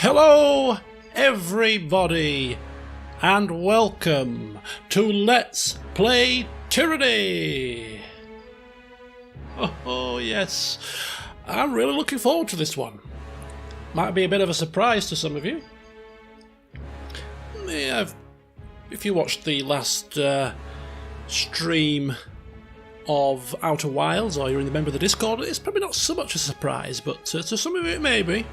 Hello everybody and welcome to Let's Play Tyranny! Oh yes, I'm really looking forward to this one. Might be a bit of a surprise to some of you. Yeah, if you watched the last stream of Outer Wilds, or you're a member of the Discord, it's probably not so much a surprise, but to some of you it may be.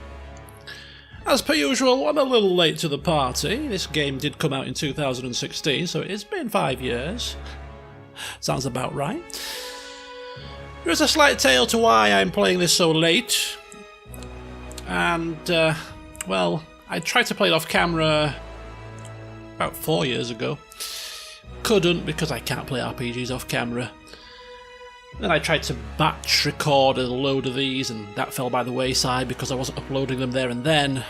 As per usual, I'm a little late to the party. This game did come out in 2016, so it's been 5 years. Sounds about right. There is a slight tale to why I'm playing this so late. And, well, I tried to play it off camera about 4 years ago. Couldn't, because I can't play RPGs off camera. Then I tried to batch record a load of these, and that fell by the wayside because I wasn't uploading them there and then.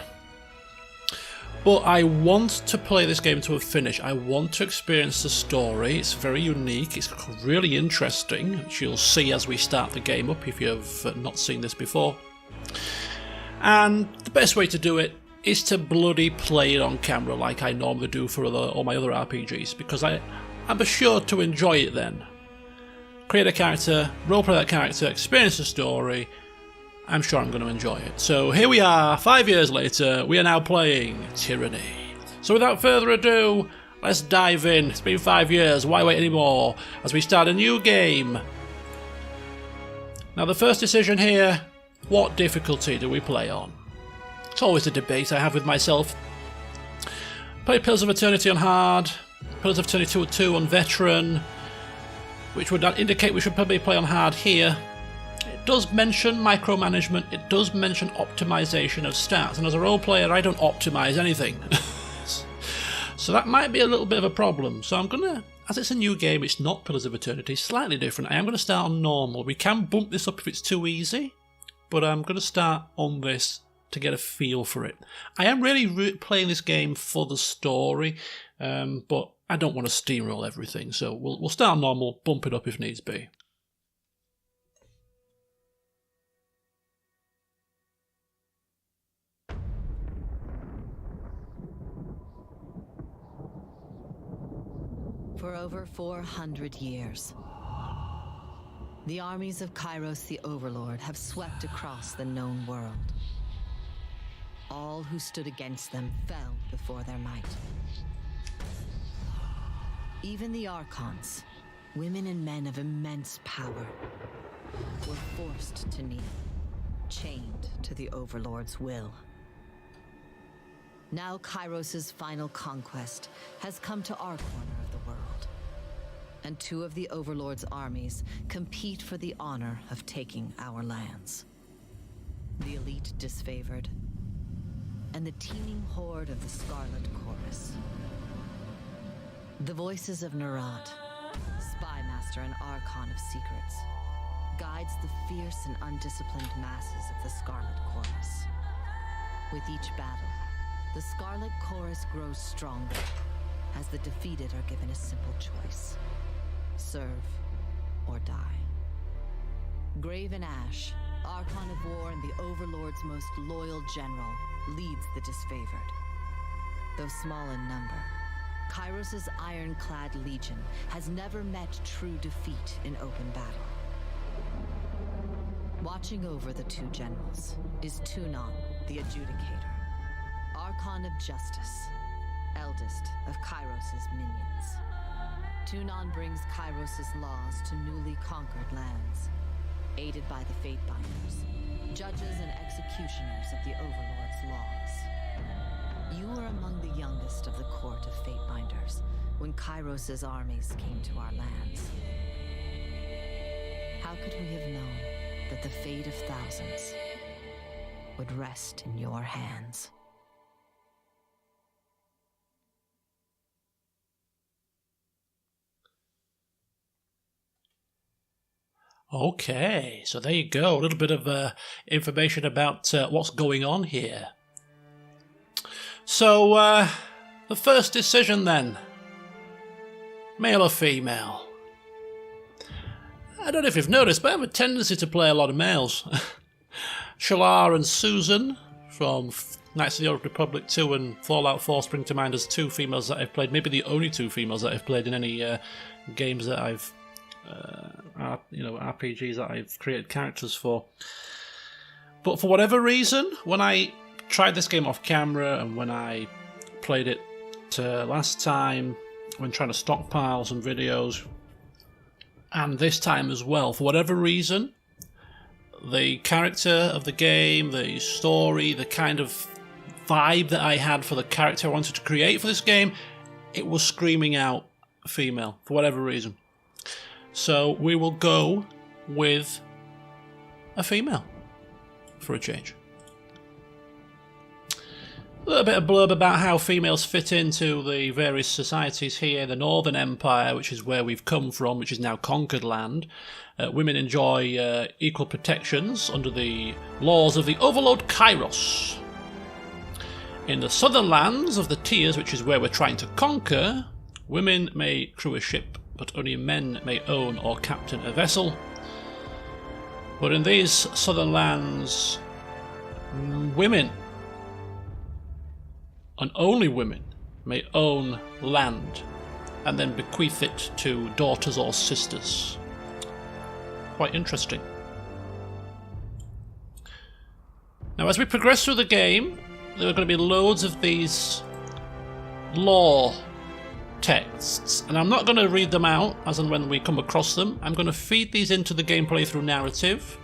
But I want to play this game to a finish. I want to experience the story. It's very unique. It's really interesting, which you'll see as we start the game up if you've not seen this before. And the best way to do it is to bloody play it on camera like I normally do for all my other RPGs, because I'm assured to enjoy it then. Create a character, roleplay that character, experience the story. I'm sure I'm going to enjoy it. So here we are, 5 years later, we are now playing Tyranny. So without further ado, let's dive in. It's been 5 years, why wait anymore? As we start a new game. Now the first decision here, what difficulty do we play on? It's always a debate I have with myself. Play Pillars of Eternity on hard, Pillars of Eternity 2 on veteran, which would indicate we should probably play on hard here. It does mention micromanagement, it does mention optimization of stats, and as a role player I don't optimize anything. So that might be a little bit of a problem. So I'm gonna, as it's a new game, it's not Pillars of Eternity, slightly different. I am gonna start on normal. We can bump this up if it's too easy, but I'm gonna start on this to get a feel for it. I am really playing this game for the story, but I don't want to steamroll everything, so we'll start normal, bump it up if needs be. For over 400 years, the armies of Kairos the Overlord have swept across the known world. All who stood against them fell before their might. Even the Archons, women and men of immense power, were forced to kneel, chained to the Overlord's will. Now Kairos' final conquest has come to our corner of the world, and two of the Overlord's armies compete for the honor of taking our lands. The elite disfavored, and the teeming horde of the Scarlet Chorus. The voices of Nerat, spy master and archon of secrets, guides the fierce and undisciplined masses of the Scarlet Chorus. With each battle, the Scarlet Chorus grows stronger, as the defeated are given a simple choice: serve or die. Graven Ash, Archon of War and the Overlord's most loyal general, leads the disfavored. Though small in number, Kairos' ironclad legion has never met true defeat in open battle. Watching over the two generals is Tunon, the Adjudicator, Archon of Justice, eldest of Kairos' minions. Tunon brings Kairos' laws to newly conquered lands, aided by the Fatebinders, judges and executioners of the Overlord's laws. You were among the youngest of the court of Fatebinders when Kairos' armies came to our lands. How could we have known that the fate of thousands would rest in your hands? Okay, so there you go, a little bit of information about what's going on here. So, the first decision then, male or female? I don't know if you've noticed, but I have a tendency to play a lot of males. Shalar and Susan from Knights of the Old Republic 2 and Fallout 4 spring to mind as two females that I've played, maybe the only two females that I've played in any games that I've, RPGs that I've created characters for. But for whatever reason, when I tried this game off camera and when I played it last time, when trying to stockpile some videos, and this time as well, for whatever reason, the character of the game, the story, the kind of vibe that I had for the character I wanted to create for this game, it was screaming out female for whatever reason. So we will go with a female for a change. A little bit of blurb about how females fit into the various societies here. The Northern Empire, which is where we've come from, which is now conquered land. Women enjoy equal protections under the laws of the Overlord Kairos. In the southern lands of the Tiers, which is where we're trying to conquer, women may crew a ship, but only men may own or captain a vessel. But in these southern lands, women, and only women, may own land and then bequeath it to daughters or sisters. Quite interesting. Now, as we progress through the game, there are going to be loads of these lore texts, and I'm not going to read them out as and when we come across them. I'm going to feed these into the gameplay through narrative,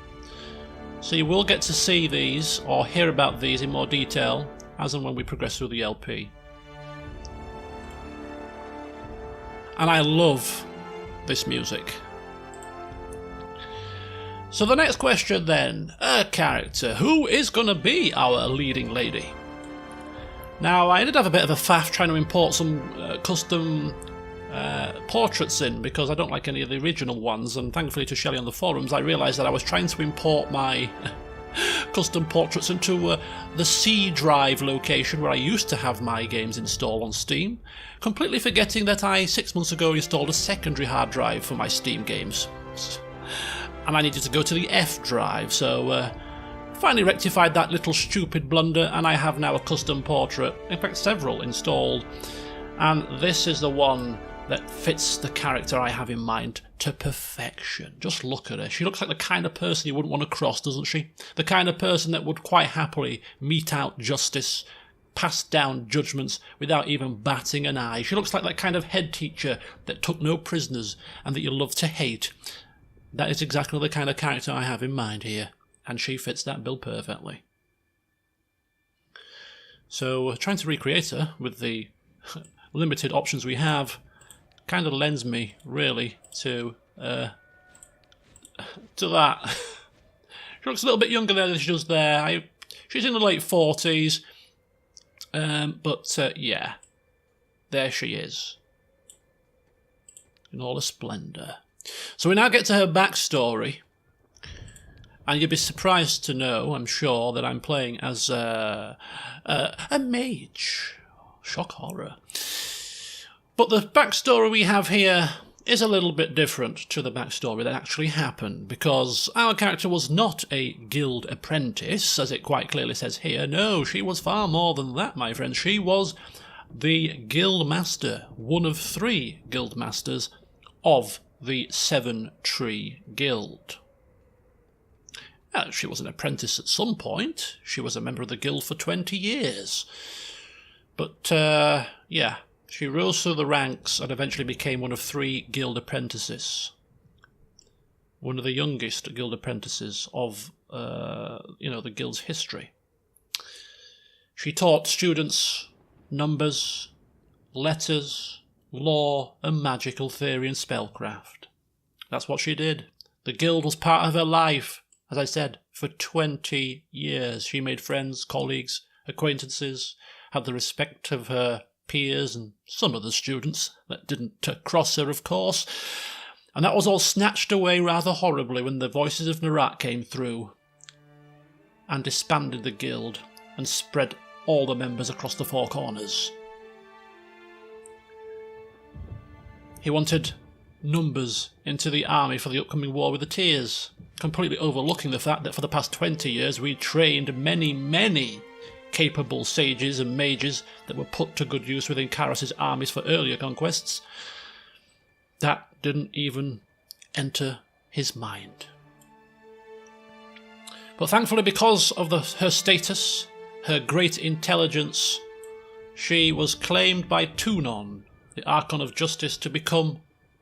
so you will get to see these or hear about these in more detail as and when we progress through the LP. And I love this music. So the next question then, a character. Who is going to be our leading lady? Now, I did have a bit of a faff trying to import some custom portraits in, because I don't like any of the original ones, and thankfully to Shelley on the forums I realised that I was trying to import my custom portraits into the C drive location where I used to have my games installed on Steam, completely forgetting that I 6 months ago installed a secondary hard drive for my Steam games. And I needed to go to the F drive, so finally rectified that little stupid blunder, and I have now a custom portrait, in fact several installed, and this is the one that fits the character I have in mind to perfection. Just look at her. She looks like the kind of person you wouldn't want to cross, doesn't she? The kind of person that would quite happily mete out justice, pass down judgments without even batting an eye. She looks like that kind of head teacher that took no prisoners and that you love to hate. That is exactly the kind of character I have in mind here, and she fits that bill perfectly. So trying to recreate her with the limited options we have kind of lends me really to that. She looks a little bit younger there than she does there. She's in the late 40s, but yeah, there she is in all her splendour. So we now get to her backstory, and you'll be surprised to know, I'm sure, that I'm playing as a mage. Shock horror. But the backstory we have here is a little bit different to the backstory that actually happened, because our character was not a guild apprentice, as it quite clearly says here. No, she was far more than that, my friend. She was the guild master, one of 3 guild masters of the 7 Tree Guild. She was an apprentice at some point. She was a member of the guild for 20 years. But, yeah, she rose through the ranks and eventually became one of 3 guild apprentices. One of the youngest guild apprentices of, the guild's history. She taught students numbers, letters, law, and magical theory and spellcraft. That's what she did. The guild was part of her life. As I said, for 20 years. She made friends, colleagues, acquaintances, had the respect of her peers and some of the students that didn't cross her, of course. And that was all snatched away rather horribly when the voices of Narat came through and disbanded the guild and spread all the members across the 4 corners. He wanted numbers into the army for the upcoming war with the Tiers, completely overlooking the fact that for the past 20 years we trained many capable sages and mages that were put to good use within Kairos' armies for earlier conquests. That didn't even enter his mind. But thankfully, because of her status, her great intelligence, she was claimed by Tunon, the Archon of Justice, to become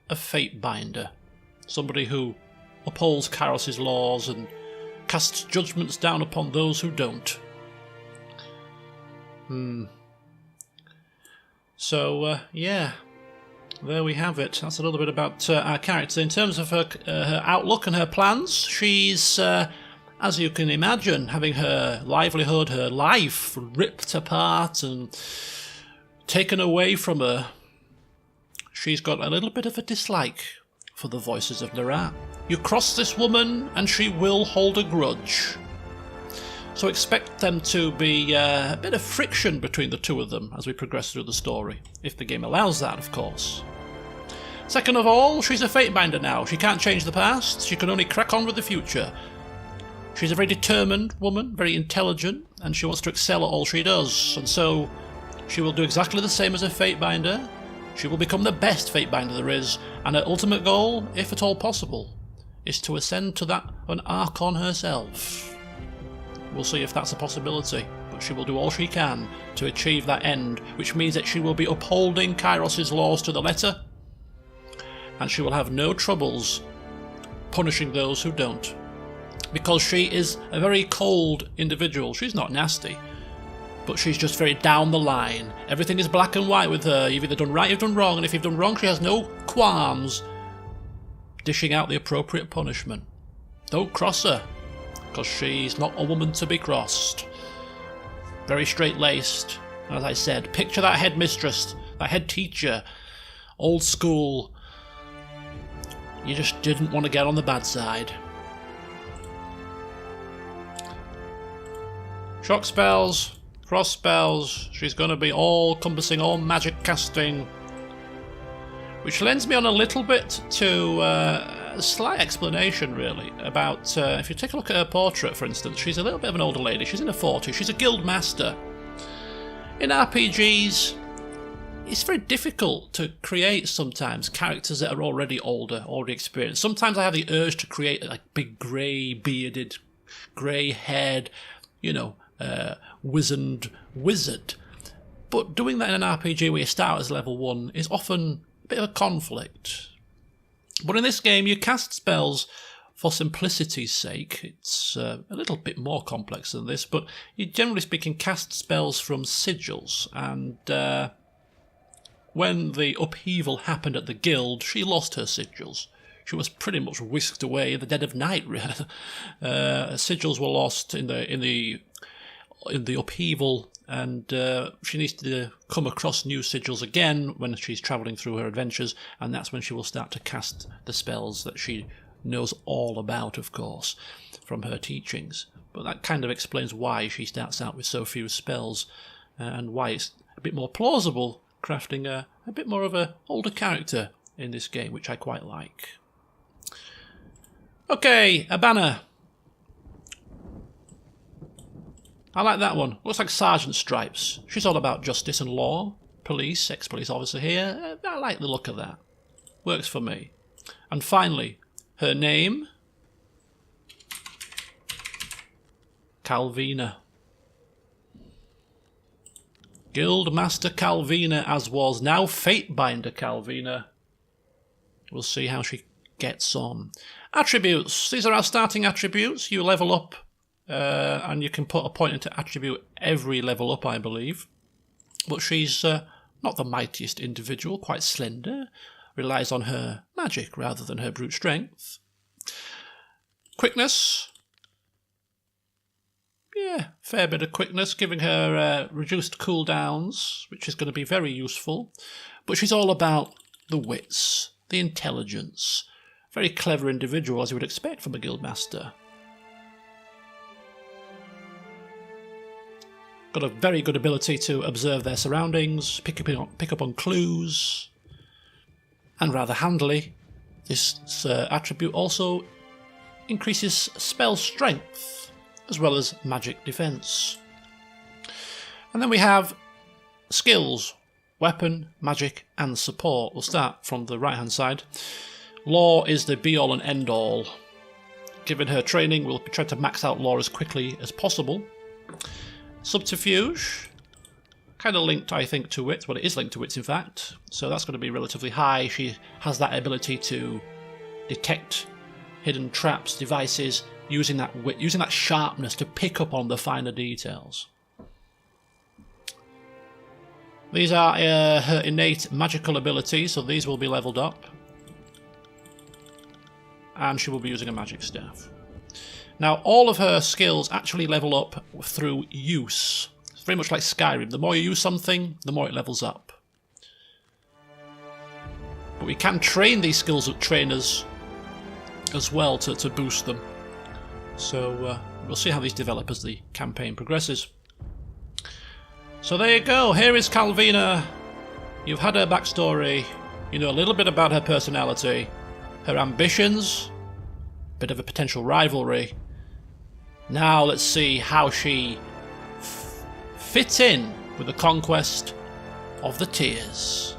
a Fate Binder, somebody who upholds Kairos' laws and casts judgments down upon those who don't. So, yeah, there we have it. That's a little bit about our character. In terms of her outlook and her plans, she's, as you can imagine, having her livelihood, her life ripped apart and taken away from her. She's got a little bit of a dislike for the voices of Nerat. You cross this woman and she will hold a grudge. So expect them to be a bit of friction between the two of them as we progress through the story, if the game allows that, of course. Second of all, she's a Fate Binder now. She can't change the past, she can only crack on with the future. She's a very determined woman, very intelligent, and she wants to excel at all she does, and so she will do exactly the same as a Fate Binder. She will become the best Fate Binder there is, and her ultimate goal, if at all possible, is to ascend to that of an Archon herself. We'll see if that's a possibility, but she will do all she can to achieve that end, which means that she will be upholding Kairos' laws to the letter, and she will have no troubles punishing those who don't. Because she is a very cold individual. She's not nasty, but she's just very down the line. Everything is black and white with her. You've either done right or you've done wrong, and if you've done wrong, she has no qualms dishing out the appropriate punishment. Don't cross her, because she's not a woman to be crossed. Very straight-laced. As I said, picture that headmistress, that head teacher, old school. You just didn't want to get on the bad side. Shock spells, cross spells, she's going to be all-encompassing, all magic casting. Which lends me on a little bit to a slight explanation, really, about, if you take a look at her portrait, for instance, she's a little bit of an older lady, she's in her 40s, she's a guild master. In RPGs, it's very difficult to create, sometimes, characters that are already older, already experienced. Sometimes I have the urge to create a big grey-bearded, grey-haired, wizened wizard. But doing that in an RPG where you start as level 1 is often a bit of a conflict. But in this game, you cast spells for simplicity's sake. It's a little bit more complex than this, but you generally speaking cast spells from sigils, and when the upheaval happened at the guild, she lost her sigils. She was pretty much whisked away in the dead of night. Sigils were lost in the upheaval, and she needs to come across new sigils again when she's travelling through her adventures, and that's when she will start to cast the spells that she knows all about, of course, from her teachings. But that kind of explains why she starts out with so few spells, and why it's a bit more plausible crafting a bit more of a older character in this game, which I quite like. Okay, a banner. I like that one. Looks like Sergeant Stripes. She's all about justice and law. Police, ex-police officer here. I like the look of that. Works for me. And finally, her name. Calvina. Guildmaster Calvina, as was now Fatebinder Calvina. We'll see how she gets on. Attributes. These are our starting attributes. You level up, and you can put a point into attribute every level up, I believe. But she's not the mightiest individual, quite slender. Relies on her magic rather than her brute strength. Quickness. Yeah, fair bit of quickness, giving her reduced cooldowns, which is going to be very useful. But she's all about the wits, the intelligence. Very clever individual, as you would expect from a guildmaster. Got a very good ability to observe their surroundings, pick up on clues, and rather handily, this attribute also increases spell strength, as well as magic defense. And then we have skills, weapon, magic, and support. We'll start from the right-hand side. Law is the be-all and end-all. Given her training, we'll try to max out Law as quickly as possible. Subterfuge, kind of linked, I think, to Wits. Well, it is linked to Wits, in fact. So that's going to be relatively high. She has that ability to detect hidden traps, devices, using that wit, using that sharpness to pick up on the finer details. These are her innate magical abilities, so these will be leveled up. And she will be using a magic staff. Now, all of her skills actually level up through use. It's very much like Skyrim. The more you use something, the more it levels up. But we can train these skills with trainers as well to boost them. So we'll see how these develop as the campaign progresses. So there you go. Here is Calvina. You've had her backstory. You know a little bit about her personality, her ambitions, a bit of a potential rivalry. Now let's see how she fits in with the conquest of the Tears.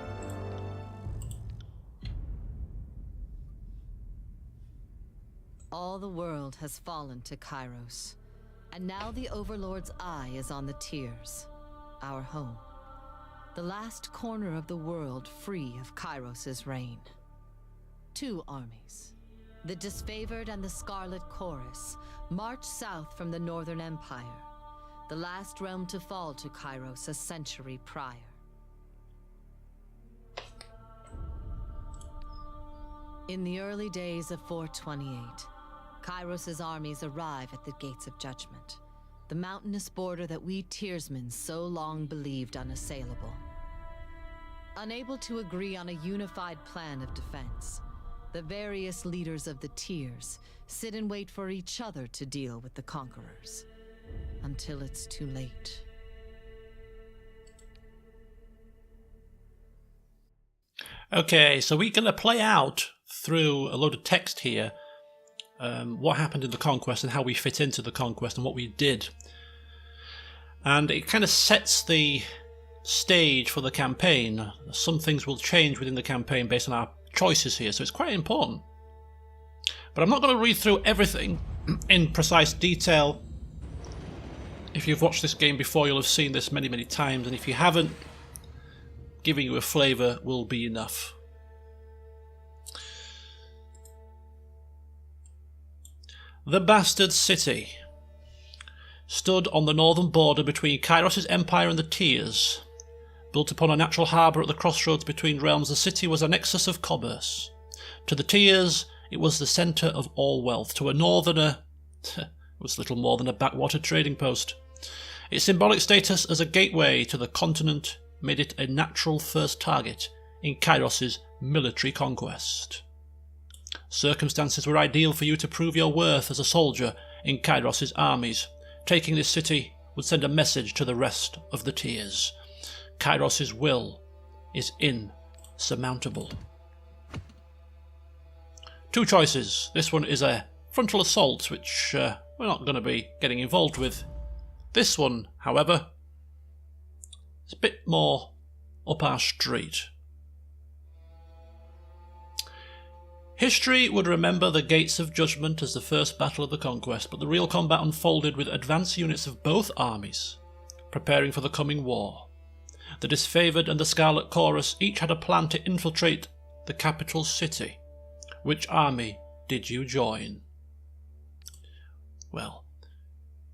All the world has fallen to Kairos, and now the Overlord's eye is on the Tears, our home. The last corner of the world free of Kairos' reign. 2 armies, the Disfavored and the Scarlet Chorus, march south from the Northern Empire, the last realm to fall to Kairos a century prior. In the early days of 428, Kairos' armies arrive at the Gates of Judgment, the mountainous border that we Tearsmen so long believed unassailable. Unable to agree on a unified plan of defense, the various leaders of the Tears sit and wait for each other to deal with the conquerors, until it's too late. Okay, so we're going to play out through a load of text here what happened in the conquest and how we fit into the conquest and what we did. And it kind of sets the stage for the campaign. Some things will change within the campaign based on our choices here, so it's quite important. But I'm not going to read through everything in precise detail. If you've watched this game before, you'll have seen this many, many times, and if you haven't, giving you a flavour will be enough. The Bastard City stood on the northern border between Kairos' empire and the Tears. Built upon a natural harbour at the crossroads between realms, the city was a nexus of commerce. To the Tears, it was the centre of all wealth. To a northerner, it was little more than a backwater trading post. Its symbolic status as a gateway to the continent made it a natural first target in Kairos' military conquest. Circumstances were ideal for you to prove your worth as a soldier in Kairos' armies. Taking this city would send a message to the rest of the Tears. Kairos' will is insurmountable. 2 choices. This one is a frontal assault, which we're not going to be getting involved with. This one, however, is a bit more up our street. History would remember the Gates of Judgment as the first battle of the conquest, but the real combat unfolded with advance units of both armies, preparing for the coming war. The Disfavored and the Scarlet Chorus each had a plan to infiltrate the capital city. Which army did you join? Well,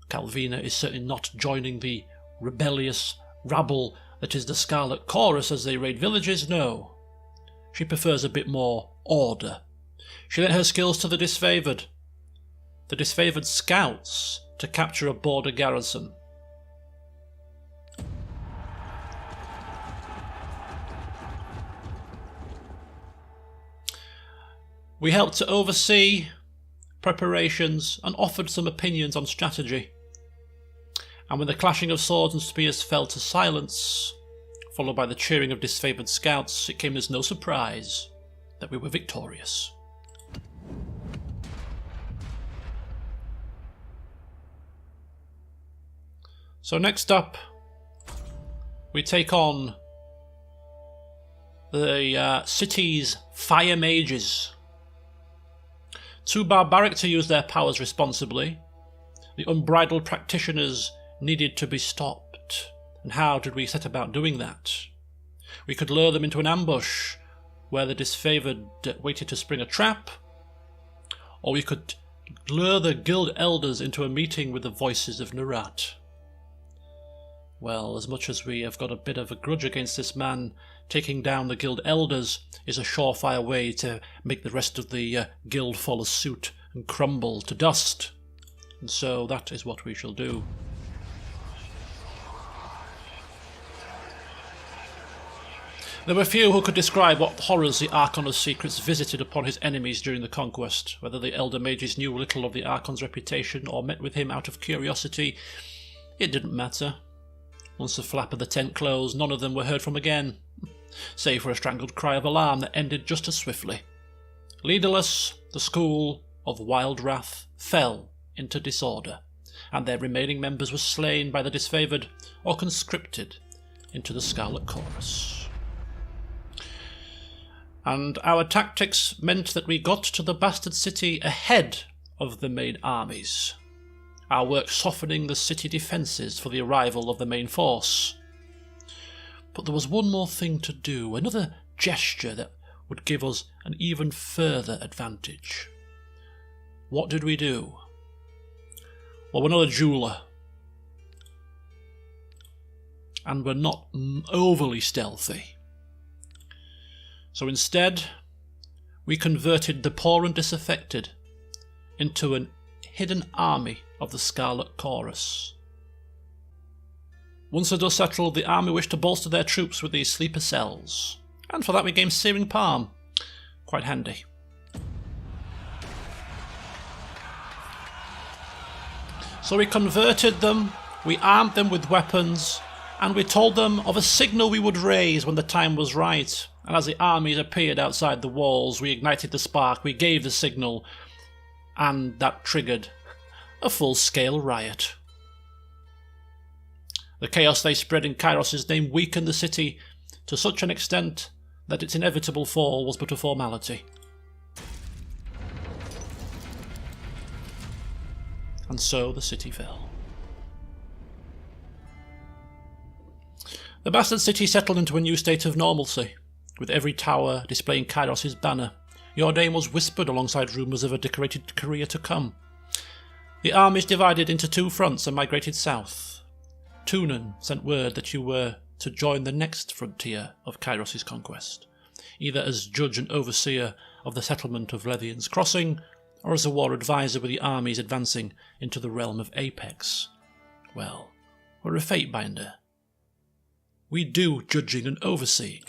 Calvina is certainly not joining the rebellious rabble that is the Scarlet Chorus as they raid villages, no. She prefers a bit more order. She lent her skills to the Disfavored. The Disfavored scouts to capture a border garrison. We helped to oversee preparations and offered some opinions on strategy. And when the clashing of swords and spears fell to silence, followed by the cheering of Disfavored scouts, it came as no surprise that we were victorious. So next up, we take on the city's fire mages. Too barbaric to use their powers responsibly, the unbridled practitioners needed to be stopped. And how did we set about doing that? We could lure them into an ambush where the disfavoured waited to spring a trap, or we could lure the guild elders into a meeting with the voices of Narat. Well, as much as we have got a bit of a grudge against this man, taking down the guild elders is a surefire way to make the rest of the guild follow suit and crumble to dust. And so that is what we shall do. There were few who could describe what horrors the Archon of Secrets visited upon his enemies during the Conquest. Whether the Elder Mages knew little of the Archon's reputation or met with him out of curiosity, it didn't matter. Once the flap of the tent closed, none of them were heard from again, save for a strangled cry of alarm that ended just as swiftly. Leaderless, the school of Wild Wrath fell into disorder, and their remaining members were slain by the disfavoured or conscripted into the Scarlet Chorus. And our tactics meant that we got to the bastard city ahead of the main armies, our work softening the city defences for the arrival of the main force. But there was one more thing to do, another gesture that would give us an even further advantage. What did we do? Well, we're not a jeweller, and we're not overly stealthy. So instead, we converted the poor and disaffected into an hidden army of the Scarlet Chorus. Once the dust settled, the army wished to bolster their troops with these sleeper cells, and for that we gained Searing Palm. Quite handy. So we converted them, we armed them with weapons, and we told them of a signal we would raise when the time was right. And as the armies appeared outside the walls, we ignited the spark, we gave the signal, and that triggered a full-scale riot. The chaos they spread in Kairos' name weakened the city to such an extent that its inevitable fall was but a formality. And so the city fell. The bastard city settled into a new state of normalcy, with every tower displaying Kairos' banner. Your name was whispered alongside rumours of a decorated career to come. The armies divided into two fronts and migrated south. Tunan sent word that you were to join the next frontier of Kairos' conquest, either as judge and overseer of the settlement of Levien's Crossing, or as a war advisor with the armies advancing into the realm of Apex. Well, we're a fate binder. We do judging and overseeing.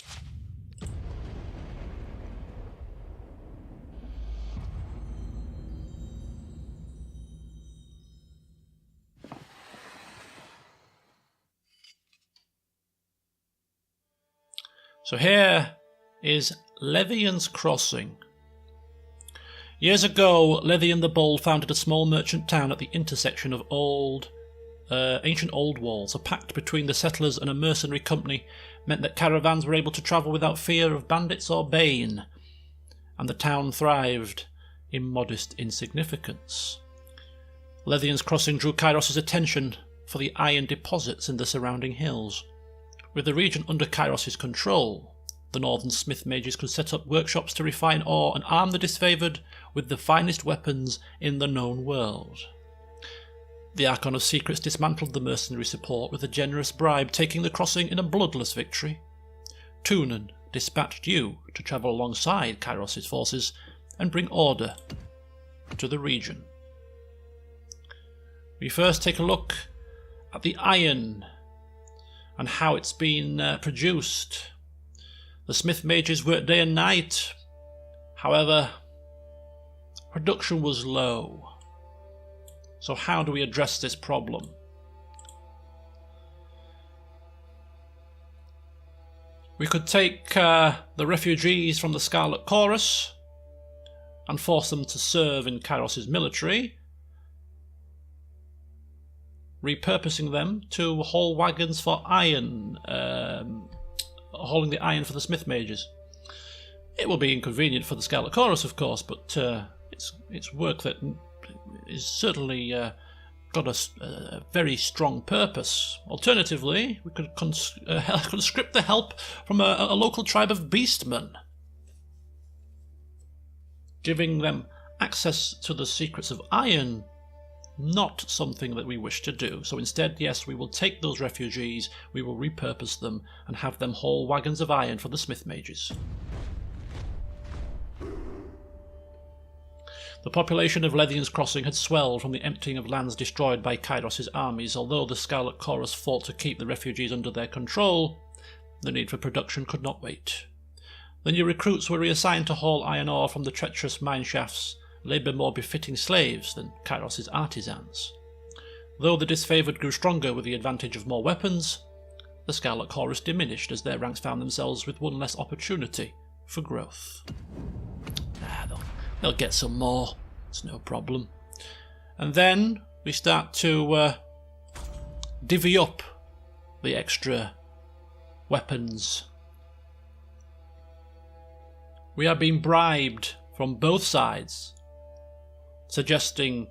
So here is Levien's Crossing. Years ago, Levien the Bold founded a small merchant town at the intersection of ancient old walls. A pact between the settlers and a mercenary company meant that caravans were able to travel without fear of bandits or bane, and the town thrived in modest insignificance. Levien's Crossing drew Kairos' attention for the iron deposits in the surrounding hills. With the region under Kairos' control, the northern smith mages could set up workshops to refine ore and arm the disfavoured with the finest weapons in the known world. The Archon of Secrets dismantled the mercenary support with a generous bribe, taking the crossing in a bloodless victory. Tunan dispatched you to travel alongside Kairos' forces and bring order to the region. We first take a look at the iron and how it's been produced. The smith mages worked day and night. However, production was low. So how do we address this problem? We could take the refugees from the Scarlet Chorus and force them to serve in Kairos' military. repurposing them to haul wagons for iron, hauling the iron for the smith mages. It will be inconvenient for the Scarlet Chorus, of course, but it's work that is certainly got a very strong purpose. Alternatively, we could conscript the help from a local tribe of beastmen, giving them access to the secrets of iron. Not something that we wish to do. So instead, yes, we will take those refugees, we will repurpose them, and have them haul wagons of iron for the smith mages. The population of Levien's Crossing had swelled from the emptying of lands destroyed by Kairos' armies. Although the Scarlet Chorus fought to keep the refugees under their control, the need for production could not wait. The new recruits were reassigned to haul iron ore from the treacherous mine shafts, labour more befitting slaves than Kairos' artisans. Though the disfavoured grew stronger with the advantage of more weapons, the Scarlet Chorus diminished as their ranks found themselves with one less opportunity for growth. They'll get some more, it's no problem. And then we start to divvy up the extra weapons. We are being bribed from both sides, suggesting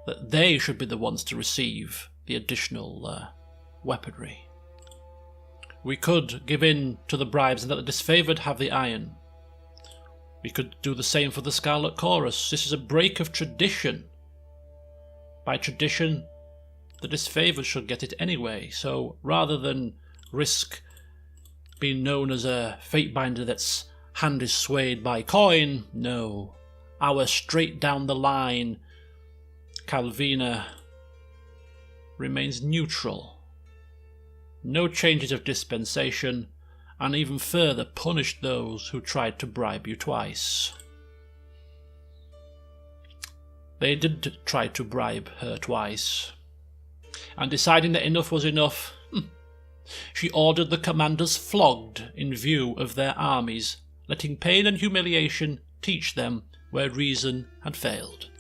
that they should be the ones to receive the additional weaponry. We could give in to the bribes and let the disfavoured have the iron. We could do the same for the Scarlet Chorus. This is a break of tradition. By tradition, the disfavoured should get it anyway, so rather than risk being known as a fate-binder that's hand is swayed by coin, no. Our straight down the line Calvina remains neutral. No changes of dispensation, and even further punished those who tried to bribe you twice. They did try to bribe her twice, and deciding that enough was enough, she ordered the commanders flogged in view of their armies, letting pain and humiliation teach them where reason had failed.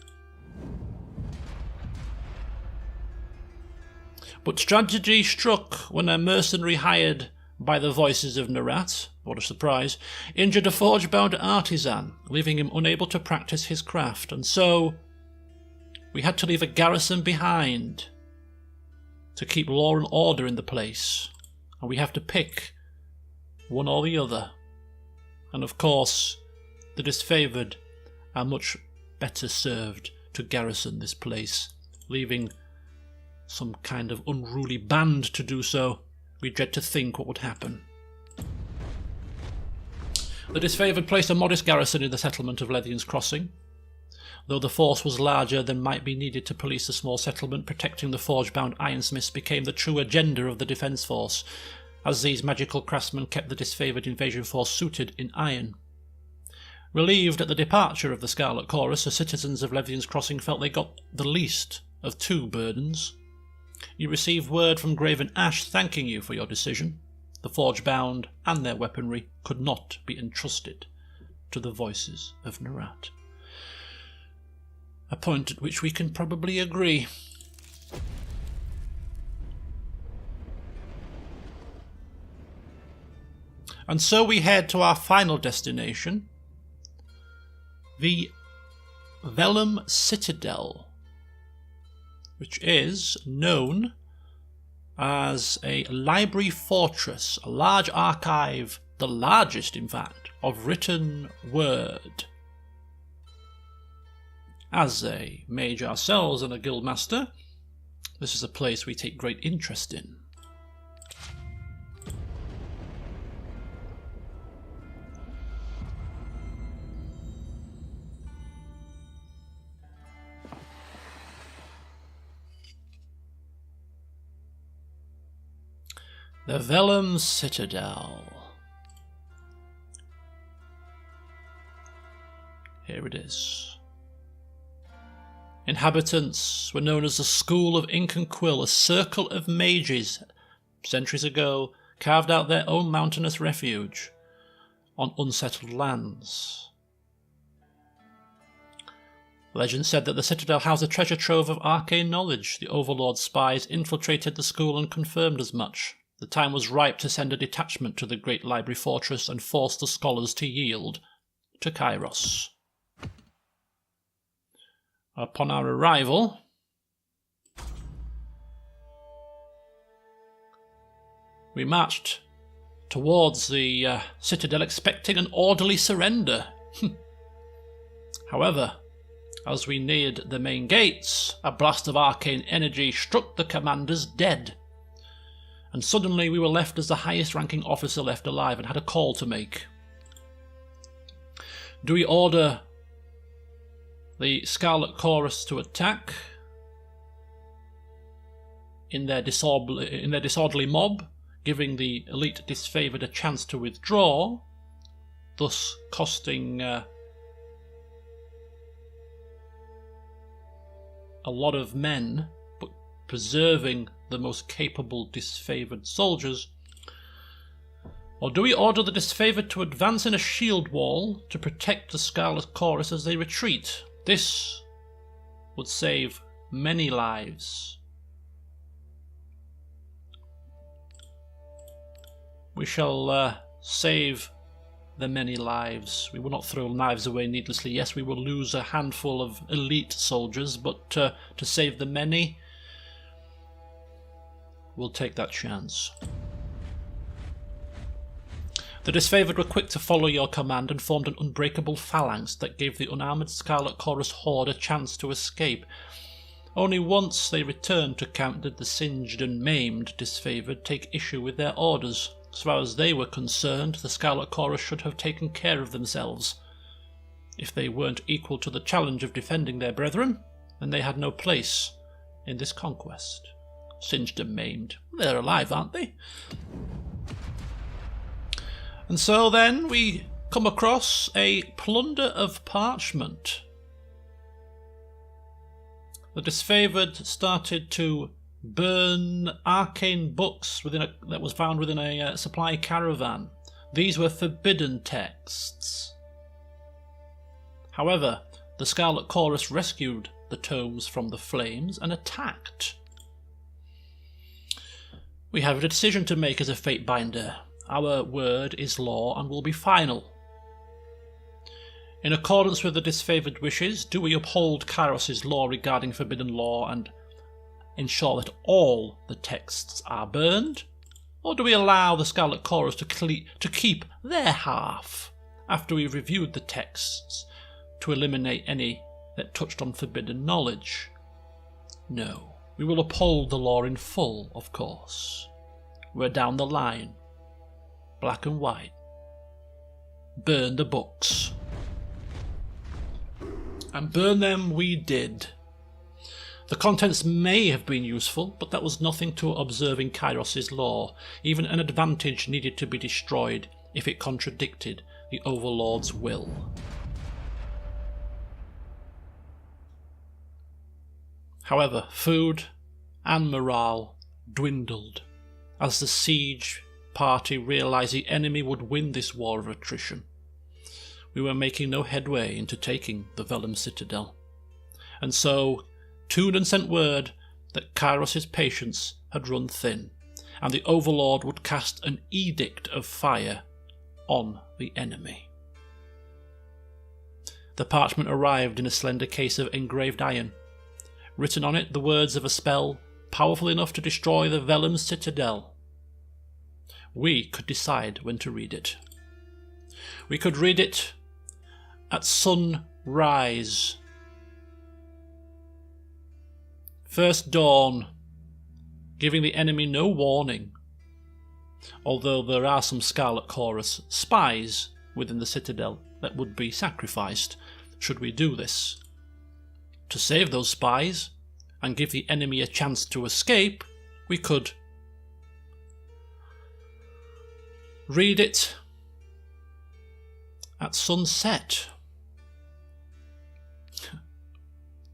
But tragedy struck when a mercenary hired by the voices of Nerat, what a surprise, injured a forge-bound artisan, leaving him unable to practice his craft, and so we had to leave a garrison behind to keep law and order in the place, and we have to pick one or the other. And of course, the disfavoured are much better served to garrison this place, leaving some kind of unruly band to do so. We dread to think what would happen. The disfavoured placed a modest garrison in the settlement of Levien's Crossing. Though the force was larger than might be needed to police the small settlement, protecting the forge-bound ironsmiths became the true agenda of the defence force, as these magical craftsmen kept the disfavoured invasion force suited in iron. Relieved at the departure of the Scarlet Chorus, the citizens of Levien's Crossing felt they got the least of two burdens. You received word from Graven Ash thanking you for your decision. The forge-bound and their weaponry could not be entrusted to the voices of Nerat. A point at which we can probably agree. And so we head to our final destination, the Vellum Citadel, which is known as a library fortress, a large archive, the largest, in fact, of written word. As a mage ourselves and a guildmaster, this is a place we take great interest in. The Vellum Citadel. Here it is. Inhabitants were known as the School of Ink and Quill, a circle of mages, centuries ago, carved out their own mountainous refuge on unsettled lands. Legend said that the Citadel housed a treasure trove of arcane knowledge. The Overlord's spies infiltrated the school and confirmed as much. The time was ripe to send a detachment to the great library fortress and force the scholars to yield to Kairos. Upon our arrival, we marched towards the Citadel expecting an orderly surrender. However, as we neared the main gates, a blast of arcane energy struck the commanders dead. And suddenly we were left as the highest-ranking officer left alive and had a call to make. Do we order the Scarlet Chorus to attack in their disorderly mob, giving the elite disfavoured a chance to withdraw, thus costing a lot of men, but preserving the most capable disfavoured soldiers? Or do we order the disfavoured to advance in a shield wall to protect the Scarlet Chorus as they retreat? This would save many lives. We shall save the many lives. We will not throw lives away needlessly. Yes, we will lose a handful of elite soldiers, but to save the many, we'll take that chance. The disfavoured were quick to follow your command and formed an unbreakable phalanx that gave the unarmoured Scarlet Chorus horde a chance to escape. Only once they returned to camp did the singed and maimed disfavoured take issue with their orders. As far as they were concerned, the Scarlet Chorus should have taken care of themselves. If they weren't equal to the challenge of defending their brethren, then they had no place in this conquest. Singed and maimed. They're alive, aren't they? And so then we come across a Plunder of Parchment. The disfavoured started to burn arcane books that was found within a supply caravan. These were forbidden texts. However, the Scarlet Chorus rescued the tomes from the flames and attacked. We have a decision to make as a fate binder. Our word is law and will be final. In accordance with the disfavoured wishes, do we uphold Kairos' law regarding forbidden law and ensure that all the texts are burned? Or do we allow the Scarlet Chorus to keep their half after we've reviewed the texts to eliminate any that touched on forbidden knowledge? No, we will uphold the law in full, of course. We're down the line. Black and white. Burn the books. And burn them we did. The contents may have been useful, but that was nothing to observing Kairos' law. Even an advantage needed to be destroyed if it contradicted the Overlord's will. However, food and morale dwindled as the siege party realised the enemy would win this war of attrition. We were making no headway into taking the Vellum Citadel. And so Toonan sent word that Kairos' patience had run thin, and the Overlord would cast an edict of fire on the enemy. The parchment arrived in a slender case of engraved iron. Written on it the words of a spell powerful enough to destroy the Vellum Citadel. We could decide when to read it. We could read it at sunrise. First dawn, giving the enemy no warning. Although there are some Scarlet Chorus spies within the Citadel that would be sacrificed should we do this. To save those spies and give the enemy a chance to escape, we could read it at sunset.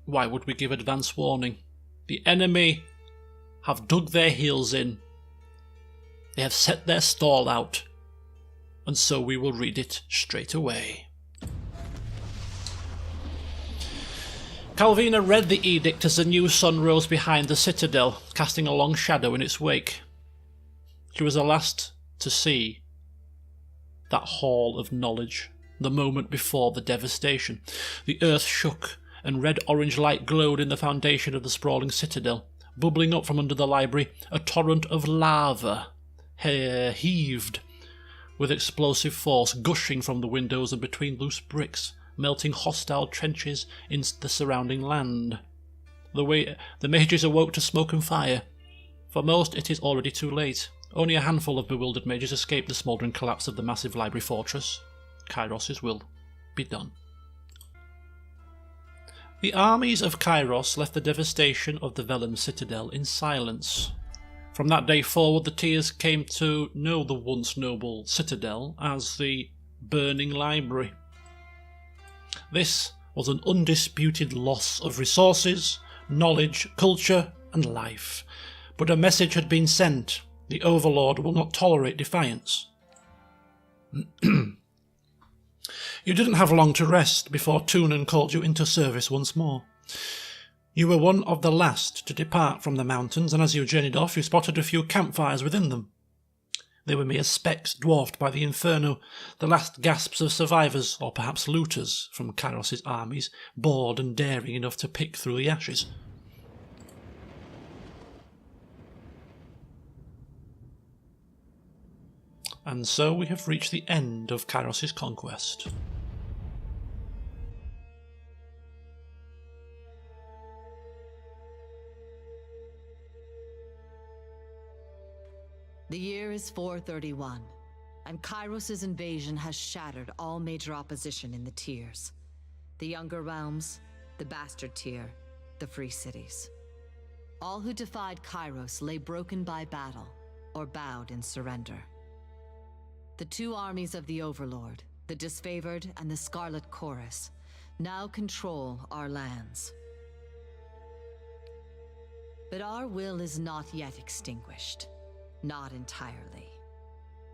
Why would we give advance warning? The enemy have dug their heels in. They have set their stall out, and so we will read it straight away. Calvina read the edict as the new sun rose behind the citadel, casting a long shadow in its wake. She was the last to see that hall of knowledge, the moment before the devastation. The earth shook, and red-orange light glowed in the foundation of the sprawling citadel. Bubbling up from under the library, a torrent of lava heaved with explosive force, gushing from the windows and between loose bricks, melting hostile trenches in the surrounding land. The mages awoke to smoke and fire. For most, it is already too late. Only a handful of bewildered mages escaped the smouldering collapse of the massive library fortress. Kairos' will be done. The armies of Kairos left the devastation of the Vellum Citadel in silence. From that day forward, the Tears came to know the once noble citadel as the Burning Library. This was an undisputed loss of resources, knowledge, culture, and life. But a message had been sent. The Overlord will not tolerate defiance. You didn't have long to rest before Tunan called you into service once more. You were one of the last to depart from the mountains, and as you journeyed off, you spotted a few campfires within them. They were mere specks dwarfed by the inferno, the last gasps of survivors, or perhaps looters, from Kairos' armies, bored and daring enough to pick through the ashes. And so we have reached the end of Kairos' conquest. The year is 431, and Kairos' invasion has shattered all major opposition in the tiers. The Younger Realms, the Bastard Tier, the Free Cities. All who defied Kairos lay broken by battle, or bowed in surrender. The two armies of the Overlord, the Disfavored and the Scarlet Chorus, now control our lands. But our will is not yet extinguished. Not entirely.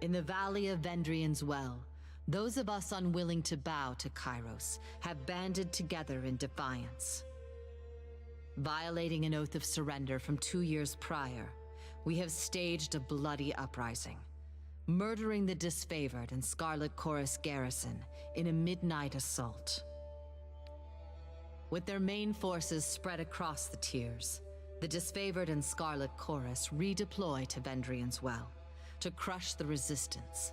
In the Valley of Vendrian's Well, those of us unwilling to bow to Kairos have banded together in defiance. Violating an oath of surrender from 2 years prior, we have staged a bloody uprising, murdering the Disfavored and Scarlet Chorus garrison in a midnight assault. With their main forces spread across the tiers, the Disfavored and Scarlet Chorus redeploy to Vendrian's Well to crush the resistance,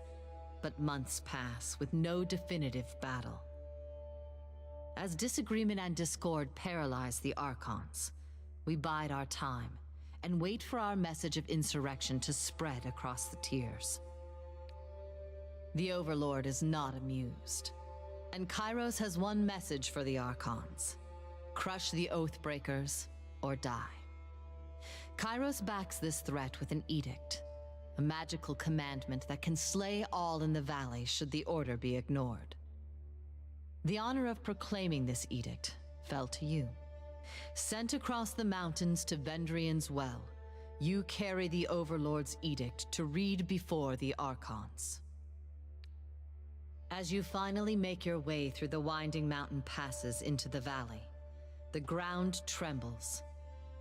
but months pass with no definitive battle. As disagreement and discord paralyze the Archons, we bide our time and wait for our message of insurrection to spread across the tiers. The Overlord is not amused, and Kairos has one message for the Archons: crush the Oathbreakers or die. Kairos backs this threat with an edict, a magical commandment that can slay all in the valley should the order be ignored. The honor of proclaiming this edict fell to you. Sent across the mountains to Vendrian's Well, you carry the Overlord's edict to read before the Archons. As you finally make your way through the winding mountain passes into the valley, the ground trembles,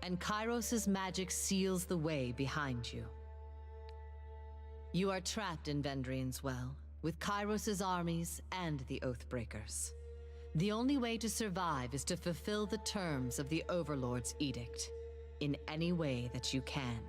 and Kairos' magic seals the way behind you. You are trapped in Vendrian's Well, with Kairos' armies and the Oathbreakers. The only way to survive is to fulfill the terms of the Overlord's edict, in any way that you can.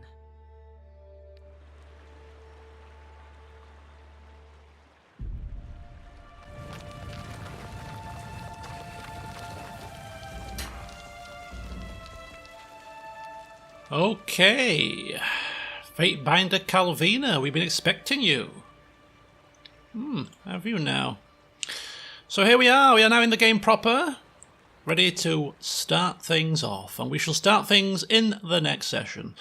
Okay, Fatebinder Calvina, we've been expecting you. Have you now? So here we are now in the game proper, ready to start things off, and we shall start things in the next session.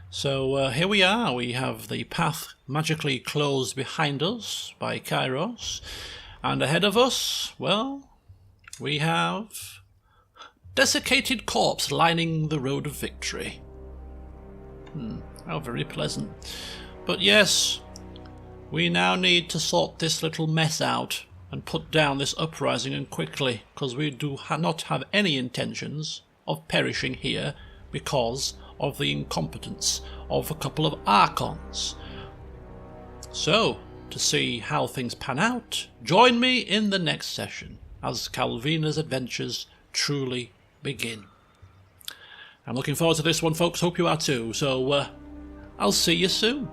So here we are, we have the path magically closed behind us by Kairos, and ahead of us, well, we have desiccated corpse lining the road of victory. How very pleasant. But yes, we now need to sort this little mess out and put down this uprising, and quickly, because we do not have any intentions of perishing here because of the incompetence of a couple of Archons. So, to see how things pan out, join me in the next session as Calvina's adventures truly begin. I'm looking forward to this one, folks. Hope you are too. So, I'll see you soon.